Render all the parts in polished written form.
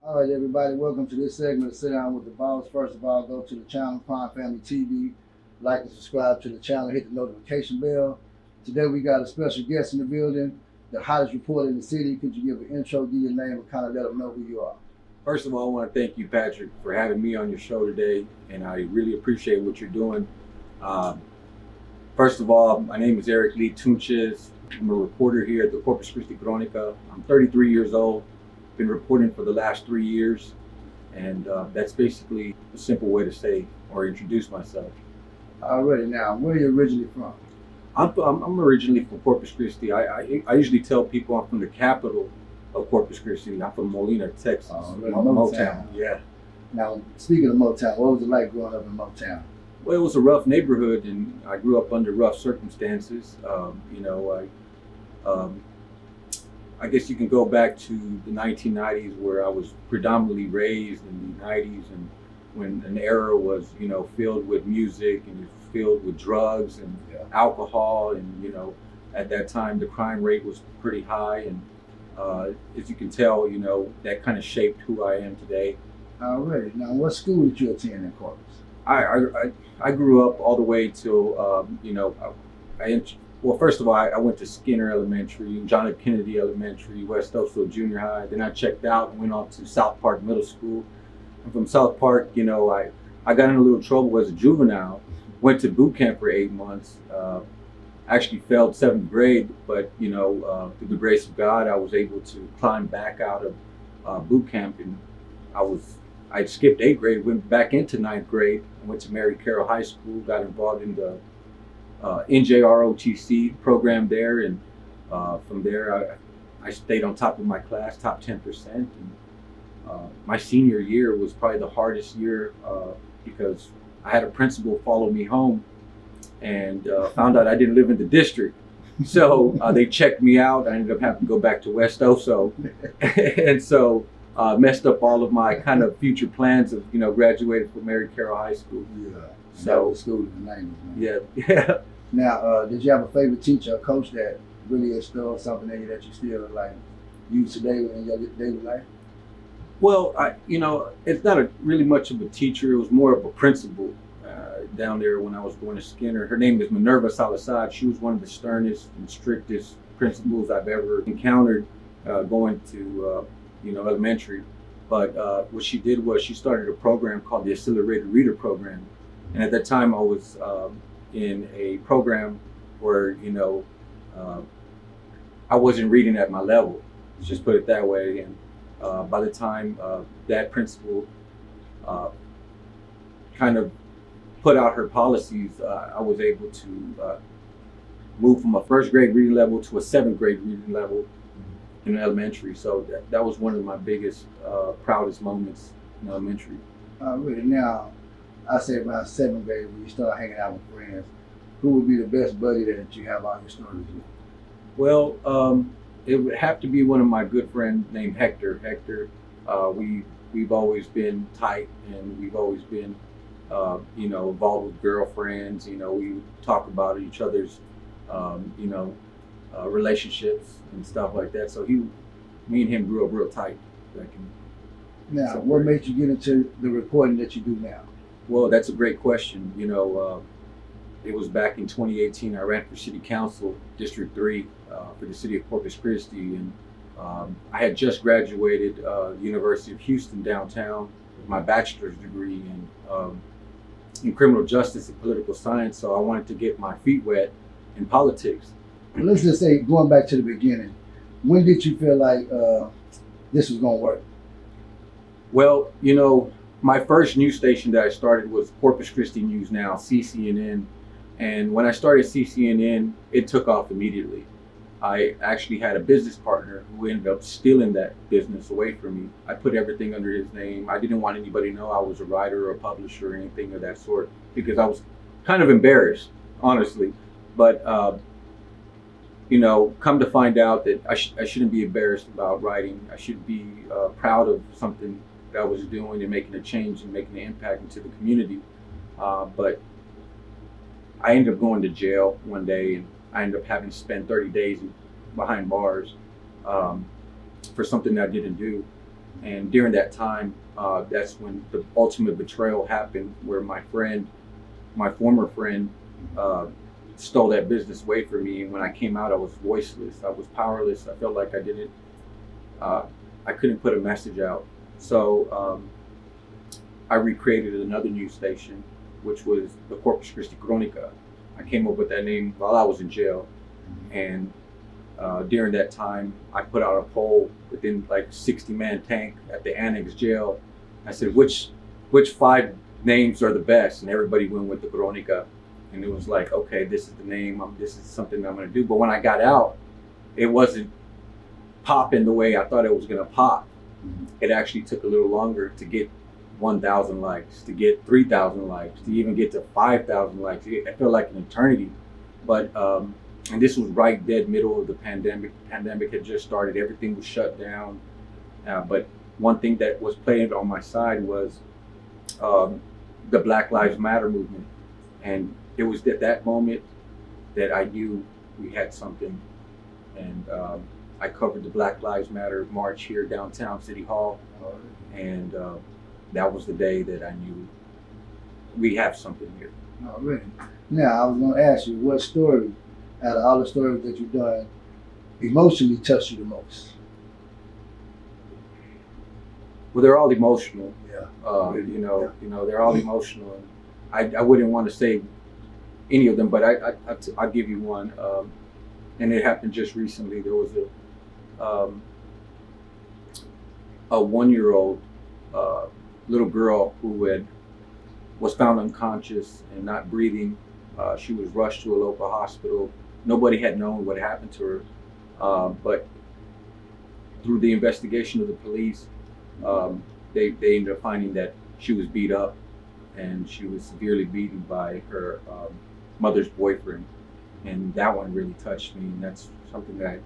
All right, everybody, welcome to this segment of Sit Down with the Boss. First of all, go to the channel, Crime Family TV, like and subscribe to the channel, hit the notification bell. Today we got a special guest in the building, the hottest reporter in the city. Could you give an intro, give your name, and kind of let them know who you are? First of all, I want to thank you, Patrick, for having me on your show today, and I really appreciate what you're doing. Um, First of all, my name is Eric Lee Tunches. I'm a reporter here at the Corpus Christi Chronica. I'm 33 years old, been reporting for the last 3 years, and that's basically a simple way to say or introduce myself. Alrighty, now, where are you originally from? I'm originally from Corpus Christi. I usually tell people I'm from the capital of Corpus Christi. I'm from Molina, Texas. Really, Motown. Yeah. Now, speaking of Motown, what was it like growing up in Motown? Well, it was a rough neighborhood, and I grew up under rough circumstances. I guess you can go back to the 1990s, where I was predominantly raised in the 90s, and when an era was, filled with music and filled with drugs and alcohol, and at that time the crime rate was pretty high, and as you can tell, that kind of shaped who I am today. Alrighty, now, what school did you attend in Corpus? I grew up all the way till well, first of all, I went to Skinner Elementary, John F. Kennedy Elementary, West Oakville Junior High. Then I checked out and went off to South Park Middle School. And from South Park, I got in a little trouble as a juvenile. Went to boot camp for 8 months. Actually failed 7th grade, but through the grace of God, I was able to climb back out of boot camp, and I skipped 8th grade, went back into 9th grade, went to Mary Carroll High School, got involved in the NJROTC program there, and from there I stayed on top of my class, top 10%. And my senior year was probably the hardest year because I had a principal follow me home and found out I didn't live in the district. So they checked me out. I ended up having to go back to West Oso. And so messed up all of my kind of future plans of, graduating from Mary Carroll High School. Yeah. So that was school in the 90s, man. yeah. Now, did you have a favorite teacher or coach that really instilled something in you that you still use today in your daily life? Well, it's not really much of a teacher. It was more of a principal down there when I was going to Skinner. Her name is Minerva Salazar. She was one of the sternest and strictest principals I've ever encountered going to elementary. But what she did was she started a program called the Accelerated Reader Program. And at that time I was in a program where, I wasn't reading at my level, let's just put it that way. And by the time that principal kind of put out her policies, I was able to move from a 1st grade reading level to a 7th grade reading level in elementary. So that was one of my biggest, proudest moments in elementary. Really, now, I say around 7th grade when you start hanging out with friends, who would be the best buddy that you have all your stories with? Well, it would have to be one of my good friends named Hector. Hector, we've always been tight, and we've always been, involved with girlfriends. We talk about each other's, relationships and stuff like that. So me and him grew up real tight. Now, what made you get into the reporting that you do now? Well, that's a great question. It was back in 2018. I ran for City Council, District 3, for the city of Corpus Christi, and I had just graduated the University of Houston downtown with my bachelor's degree in criminal justice and political science. So I wanted to get my feet wet in politics. Let's just say, going back to the beginning, when did you feel like this was going to work? Well, my first news station that I started was Corpus Christi News Now, CCNN. And when I started CCNN, it took off immediately. I actually had a business partner who ended up stealing that business away from me. I put everything under his name. I didn't want anybody to know I was a writer or a publisher or anything of that sort, because I was kind of embarrassed, honestly. But, come to find out that I shouldn't be embarrassed about writing. I should be proud of something that I was doing and making a change and making an impact into the community. But I ended up going to jail one day, and I ended up having to spend 30 days behind bars for something that I didn't do. And during that time, that's when the ultimate betrayal happened, where my former friend, stole that business away from me. And when I came out, I was voiceless. I was powerless. I felt like I couldn't put a message out. So I recreated another news station, which was the Corpus Christi Cronica. I came up with that name while I was in jail. And during that time, I put out a poll within like 60-man tank at the annex jail. I said, which 5 names are the best? And everybody went with the Cronica. And it was like, okay, this is the name. This is something I'm going to do. But when I got out, it wasn't popping the way I thought it was going to pop. It actually took a little longer to get 1,000 likes, to get 3,000 likes, to even get to 5,000 likes. It felt like an eternity. But and this was right dead middle of the pandemic. The pandemic had just started. Everything was shut down. But one thing that was playing on my side was the Black Lives Matter movement. And it was at that moment that I knew we had something. And I covered the Black Lives Matter march here downtown City Hall. And that was the day that I knew we have something here. Already. Now, I was going to ask you, what story, out of all the stories that you've done, emotionally touched you the most? Well, they're all emotional. Yeah. They're all emotional. And I wouldn't want to say any of them, but I'll give you one. And it happened just recently. There was a 1-year-old little girl who was found unconscious and not breathing. She was rushed to a local hospital. Nobody had known what happened to her, but through the investigation of the police, they ended up finding that she was beat up, and she was severely beaten by her mother's boyfriend. And that one really touched me, and that's something that I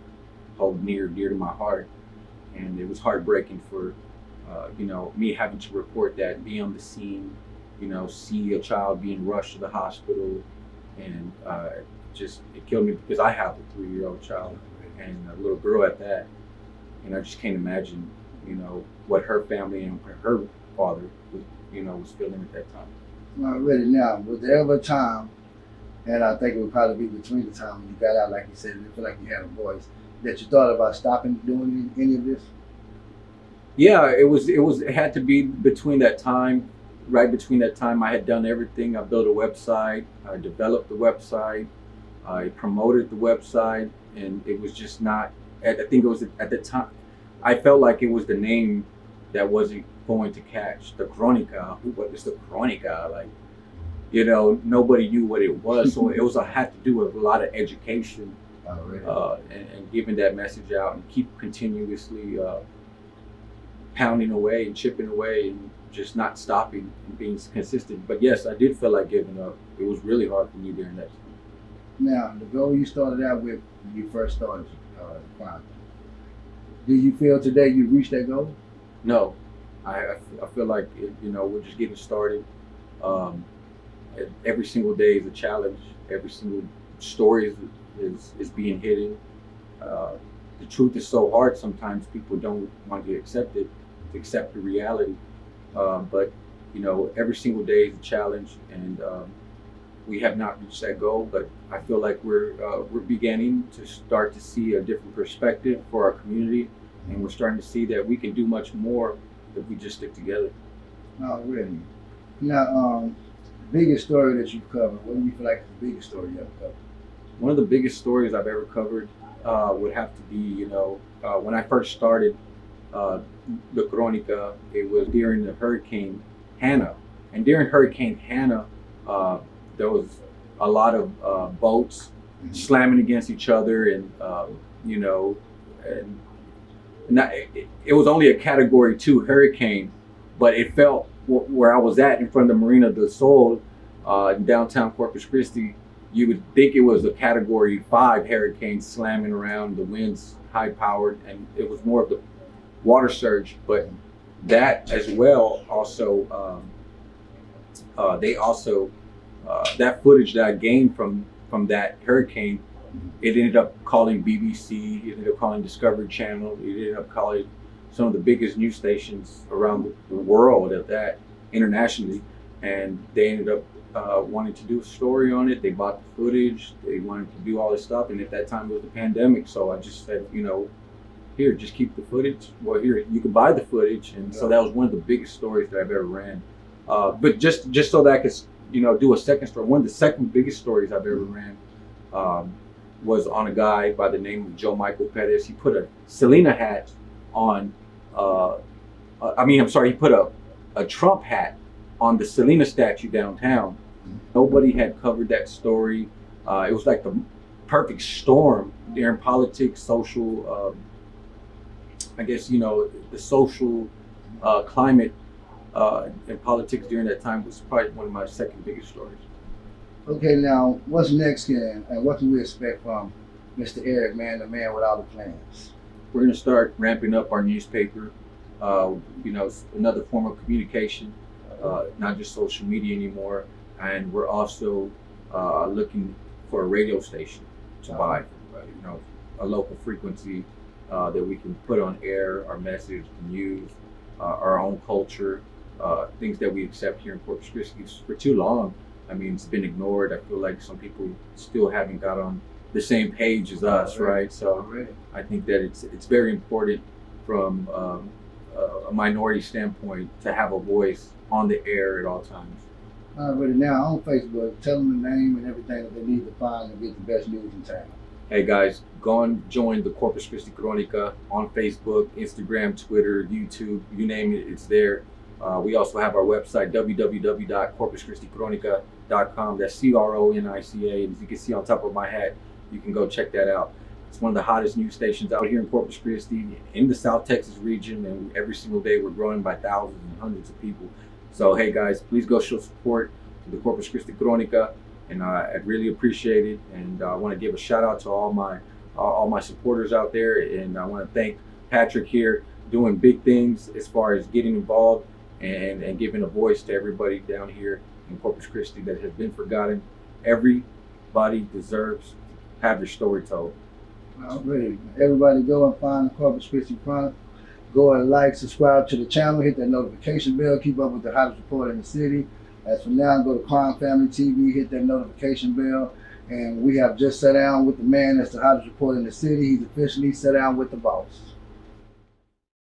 hold near to my heart. And it was heartbreaking for me having to report that, be on the scene, see a child being rushed to the hospital, and it killed me because I have a 3-year-old child and a little girl at that, and I just can't imagine what her family and her father was feeling at that time. Already. Now, was there ever a time, and I think it would probably be between the time when you got out, like you said, you feel like you had a voice, that you thought about stopping doing any of this? Yeah, it had to be between that time. Right between that time, I had done everything. I built a website, I developed the website, I promoted the website, and it was just not, I think it was at the time, I felt like it was the name that wasn't going to catch. The Cronica, what is the Cronica? Like, nobody knew what it was. So it had to do with a lot of education, and giving that message out, and keep continuously pounding away and chipping away and just not stopping and being consistent. But yes, I did feel like giving up. It was really hard for me during that time. Now, the goal you started out with when you first started Chronicle, do you feel today you reached that goal? No, I feel like we're just getting started. Every single day is a challenge. Every single story is being hidden. The truth is so hard. Sometimes people don't want to accept the reality. But every single day is a challenge, and we have not reached that goal. But I feel like we're beginning to start to see a different perspective for our community, and we're starting to see that we can do much more if we just stick together. Oh, really? Now, the biggest story that you've covered, what do you feel like is the biggest story you ever covered? One of the biggest stories I've ever covered would have to be, when I first started the Cronica, it was during the Hurricane Hannah. And during Hurricane Hannah, there was a lot of boats slamming against each other, and it was only a Category 2 hurricane, but it felt where I was at in front of the Marina del Sol in downtown Corpus Christi, you would think it was a Category 5 hurricane slamming around, the winds high powered, and it was more of the water surge. But that as well also, that footage that I gained from that hurricane, it ended up calling BBC, it ended up calling Discovery Channel, it ended up calling some of the biggest news stations around the world at that, internationally, and they ended up wanting to do a story on it. They bought the footage. They wanted to do all this stuff, and at that time it was the pandemic. So I just said, here, just keep the footage. Well, here, you can buy the footage, and so that was one of the biggest stories that I've ever ran. But just so that I could, do a second story. One of the second biggest stories I've ever ran was on a guy by the name of Joe Michael Pettis. He put a Selena hat on. He put a Trump hat on the Selena statue downtown. Nobody had covered that story. It was like the perfect storm during politics, social, the social climate in politics during that time was probably one of my second biggest stories. Okay, now what's next, Ken, and what can we expect from Mr. Eric, man, the man with all the plans? We're going to start ramping up our newspaper. Another form of communication, not just social media anymore. And we're also looking for a radio station to buy, a local frequency that we can put on air, our message, the news, our own culture, things that we accept here in Corpus Christi. For too long, it's been ignored. I feel like some people still haven't got on the same page as us, right? So I think that it's very important from a minority standpoint to have a voice on the air at all times. Already now on Facebook, tell them the name and everything that they need to find and get the best news in town. Hey guys, go and join the Corpus Christi Chronica on Facebook, Instagram, Twitter, YouTube, you name it, it's there. We also have our website, www.corpuschristichronica.com. That's CRONICA. And as you can see on top of my hat, you can go check that out. It's one of the hottest news stations out here in Corpus Christi, in the South Texas region, and every single day we're growing by thousands and hundreds of people. So hey guys, please go show support to the Corpus Christi Chronica, and I'd really appreciate it. And I want to give a shout out to all my supporters out there, and I want to thank Patrick here doing big things as far as getting involved and giving a voice to everybody down here in Corpus Christi that has been forgotten. Everybody deserves to have their story told. Alright, everybody go and find the Corpus Christi Chronicle. Go and like, subscribe to the channel, hit that notification bell, keep up with the hottest report in the city. As for now, go to Crime Family TV, hit that notification bell. And we have just sat down with the man that's the hottest report in the city. He's officially sat down with the boss.